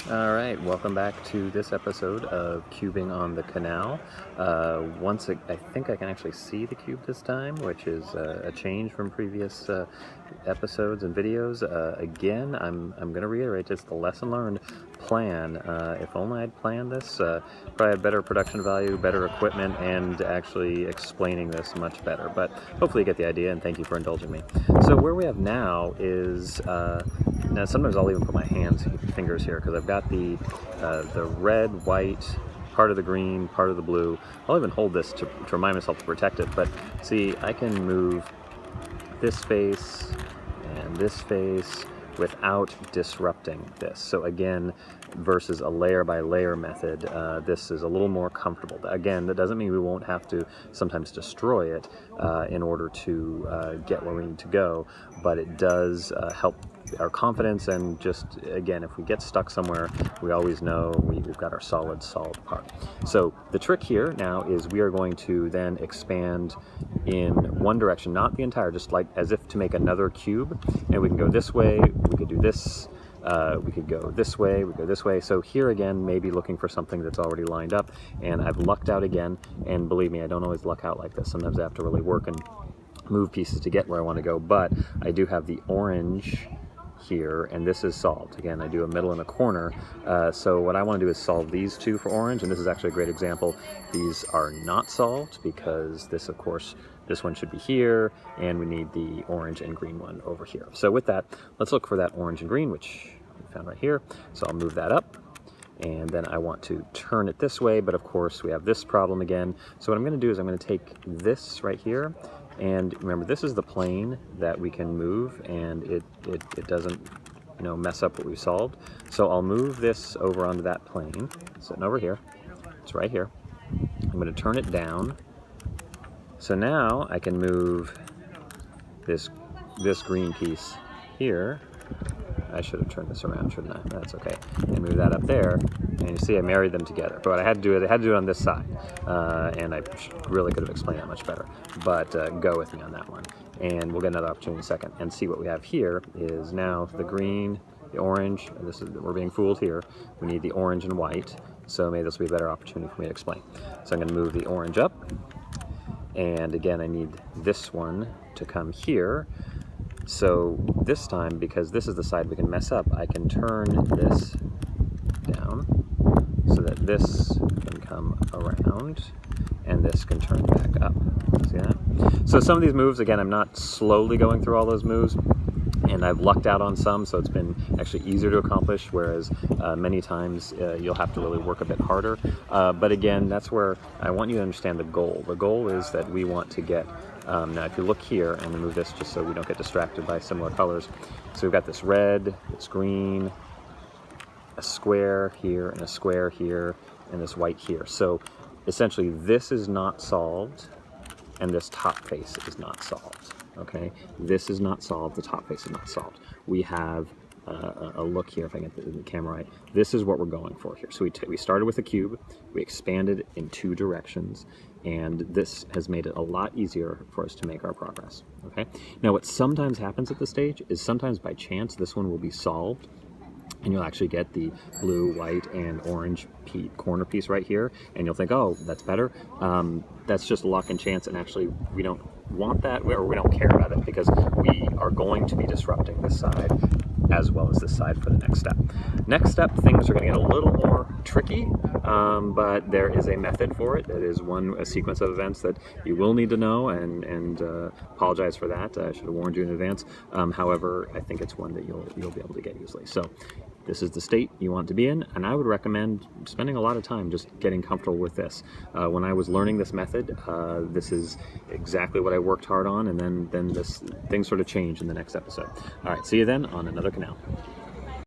All right, welcome back to this episode of Cubing on the Canal. I think I can actually see the cube this time, which is a change from previous episodes and videos. Again, I'm going to reiterate just the lesson learned. Plan. If only I'd planned this, probably had better production value, better equipment, and actually explaining this much better. But hopefully you get the idea, and thank you for indulging me. So where we have now is, now sometimes I'll even put my fingers here, because I've got the red, white, part of the green, part of the blue. I'll even hold this to remind myself to protect it. But see, I can move this face and this face without disrupting this. So again, versus a layer by layer method, this is a little more comfortable. Again, that doesn't mean we won't have to sometimes destroy it in order to get where we need to go, but it does help our confidence, and just, again, if we get stuck somewhere, we always know we've got our solid part. So the trick here now is we are going to then expand in one direction, not the entire, just like as if to make another cube, and we can go this way, we could do this, we could go this way, we go this way. So here again, maybe looking for something that's already lined up, and I've lucked out again, and believe me, I don't always luck out like this. Sometimes I have to really work and move pieces to get where I want to go, but I do have the orange here, and this is solved. Again, I do a middle and a corner, so what I want to do is solve these two for orange, and this is actually a great example. These are not solved because this, of course, this one should be here, and we need the orange and green one over here. So with that, let's look for that orange and green, which we found right here. So I'll move that up, and then I want to turn it this way, but of course we have this problem again. So what I'm going to do is I'm going to take this right here, and remember, this is the plane that we can move, and it doesn't, mess up what we solved. So I'll move this over onto that plane, sitting over here. It's right here. I'm going to turn it down. So now I can move this green piece here. I should have turned this around, shouldn't I? That's okay. And move that up there. And you see I married them together. But I had to do it on this side. And I really could have explained that much better. But go with me on that one. And we'll get another opportunity in a second. And see what we have here is now the green, the orange. And we're being fooled here. We need the orange and white. So maybe this will be a better opportunity for me to explain. So I'm going to move the orange up. And again, I need this one to come here. So this time, because this is the side we can mess up, I can turn this down so that this can come around and this can turn back up. See that? So some of these moves, again, I'm not slowly going through all those moves, and I've lucked out on some, so it's been actually easier to accomplish, whereas many times you'll have to really work a bit harder. But again, that's where I want you to understand the goal. The goal is that we want to get, now if you look here, and move this just so we don't get distracted by similar colors. So we've got this red, this green, a square here, and a square here, and this white here. So essentially this is not solved, and this top face is not solved. Okay, this is not solved, the top face is not solved. We have a look here, if I get the camera right. This is what we're going for here. So we started with a cube, we expanded in two directions, and this has made it a lot easier for us to make our progress. Okay, now what sometimes happens at this stage is sometimes by chance this one will be solved, and you'll actually get the blue, white, and orange corner piece right here, and you'll think, oh, that's better. That's just luck and chance, and actually we don't want that, or we don't care about it, because we are going to be disrupting this side as well as this side for the next step. Next step, things are going to get a little more tricky, but there is a method for it. That is a sequence of events that you will need to know, and apologize for that. I should have warned you in advance. However, I think it's one that you'll be able to get easily. So this is the state you want to be in, and I would recommend spending a lot of time just getting comfortable with this. When I was learning this method, this is exactly what I worked hard on, and then things sort of change in the next episode. All right, see you then on another Canal.